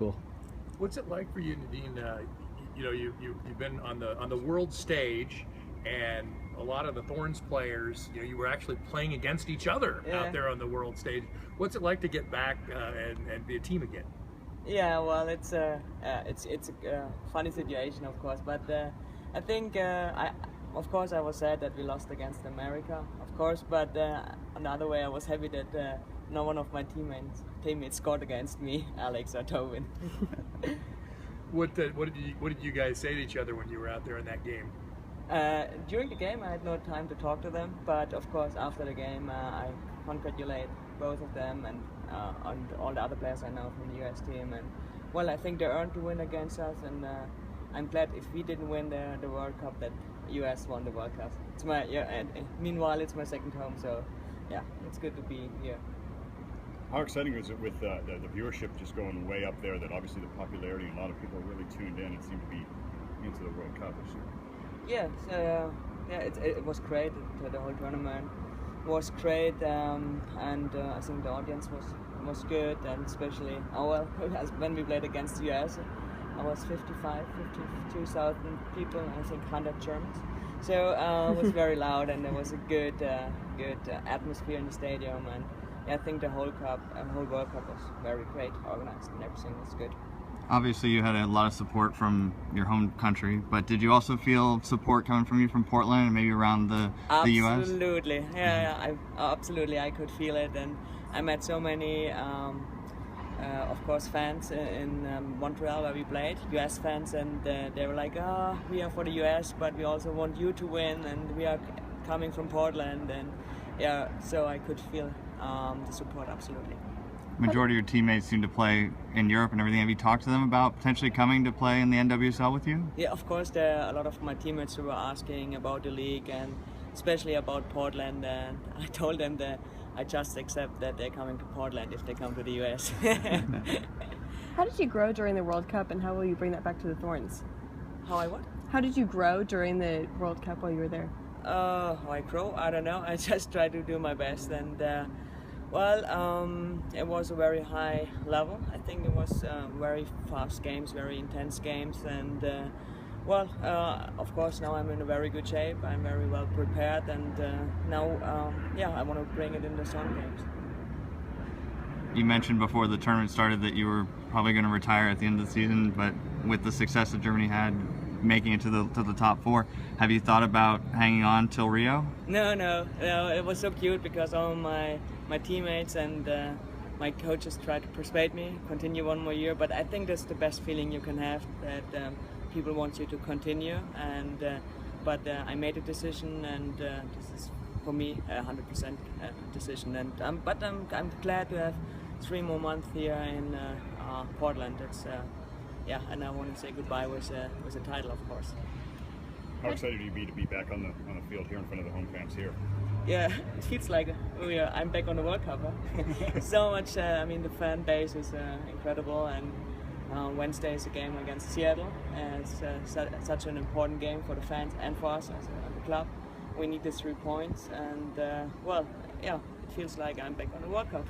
cool. What's it like for you, Nadine? You know, you've been on the world stage, and a lot of the Thorns players, you know, you were actually playing against each other out there on the world stage. What's it like to get back and be a team again? Yeah, well, it's a funny situation, of course, but I think of course I was sad that we lost against America, of course, but on the other way I was happy that no one of my teammates scored against me, Alex or Tobin. What did you guys say to each other when you were out there in that game? During the game I had no time to talk to them, but of course after the game I congratulate both of them and all the other players I know from the US team, and well, I think they earned to win against us, and I'm glad if we didn't win the World Cup that US won the World Cup. It's my and meanwhile it's my second home, so yeah, it's good to be here. How exciting is it with the viewership just going way up there, that obviously the popularity and a lot of people are really tuned in and seem to be into the World Cup this year? Yeah, so, it was great. The whole tournament was great, and I think the audience was good, and especially when we played against the US, I was 52,000 people, and I think 100 Germans. So it was very loud, and there was a good atmosphere in the stadium, and I think the whole World Cup was very great, organized, and everything was good. Obviously, you had a lot of support from your home country, but did you also feel support coming from you from Portland and maybe around the U.S.? Absolutely, absolutely. I could feel it, and I met so many, of course, fans in Montreal where we played, U.S. fans, and they were like, we are for the U.S., but we also want you to win, and we are coming from Portland, and yeah, so I could feel the support, absolutely. Majority of your teammates seem to play in Europe and everything. Have you talked to them about potentially coming to play in the NWSL with you? Yeah, of course. There are a lot of my teammates who were asking about the league, and especially about Portland. And I told them that I just accept that they're coming to Portland if they come to the US. How did you grow during the World Cup, and how will you bring that back to the Thorns? How I what? How did you grow during the World Cup while you were there? How I grow? I don't know. I just try to do my best, and it was a very high level. I think it was very fast games, very intense games, and of course now I'm in a very good shape. I'm very well prepared, and now I want to bring it in the Sun Games. You mentioned before the tournament started that you were probably going to retire at the end of the season, but with the success that Germany had, making it to the top four, have you thought about hanging on till Rio? No, it was so cute because all my teammates and my coaches tried to persuade me continue one more year, but I think that's the best feeling you can have, that people want you to continue, and but I made a decision, and this is for me 100% decision, and I'm glad to have 3 more months here in Portland. It's and I want to say goodbye with a title, of course. How excited are you to be back on the field here in front of the home fans here? Yeah, it feels like I'm back on the World Cup. Huh? So much. I mean, the fan base is incredible, and Wednesday is a game against Seattle, and it's such an important game for the fans and for us as a club. We need the 3 points, and it feels like I'm back on the World Cup.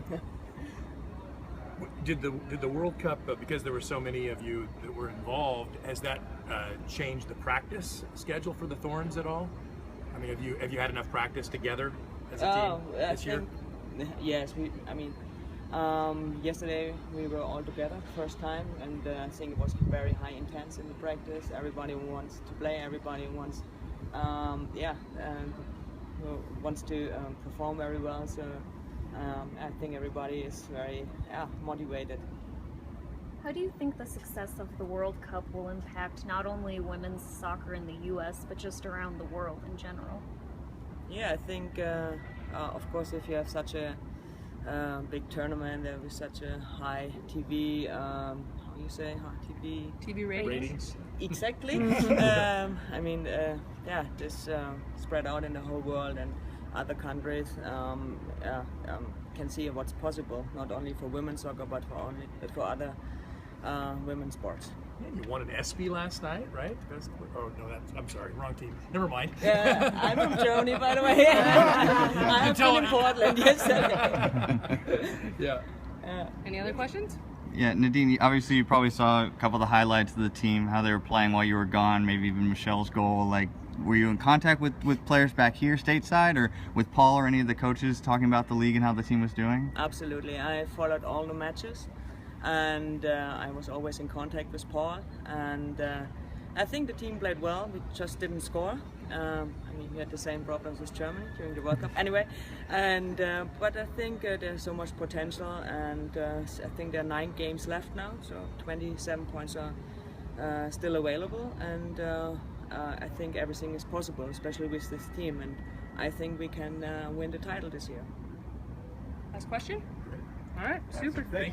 Did the World Cup, because there were so many of you that were involved, has that changed the practice schedule for the Thorns at all? I mean, have you had enough practice together as a team this year? Yes, yesterday we were all together first time, and I think it was very high intense in the practice. Everybody wants to play. Everybody wants wants to perform very well. So I think everybody is very motivated. How do you think the success of the World Cup will impact not only women's soccer in the U.S., but just around the world in general? Yeah, I think, of course, if you have such a big tournament, there is such a high TV, TV ratings. Exactly. This spread out in the whole world, and other countries can see what's possible, not only for women's soccer, but for other women's sports. Yeah, you won an ESPY last night, right? I'm sorry, wrong team. Never mind. Yeah, I'm from Germany, by the way. I have been in Portland yesterday. Yeah. Any other questions? Yeah, Nadine, obviously you probably saw a couple of the highlights of the team, how they were playing while you were gone, maybe even Michelle's goal. Like, were you in contact with players back here stateside, or with Paul or any of the coaches talking about the league and how the team was doing? Absolutely. I followed all the matches, and I was always in contact with Paul, and I think the team played well. We just didn't score. I mean, we had the same problems with Germany during the World Cup anyway, and but I think there's so much potential, and I think there are 9 games left now, so 27 points are still available, and I think everything is possible, especially with this team, and I think we can win the title this year. Last question? All right, super. Thank you.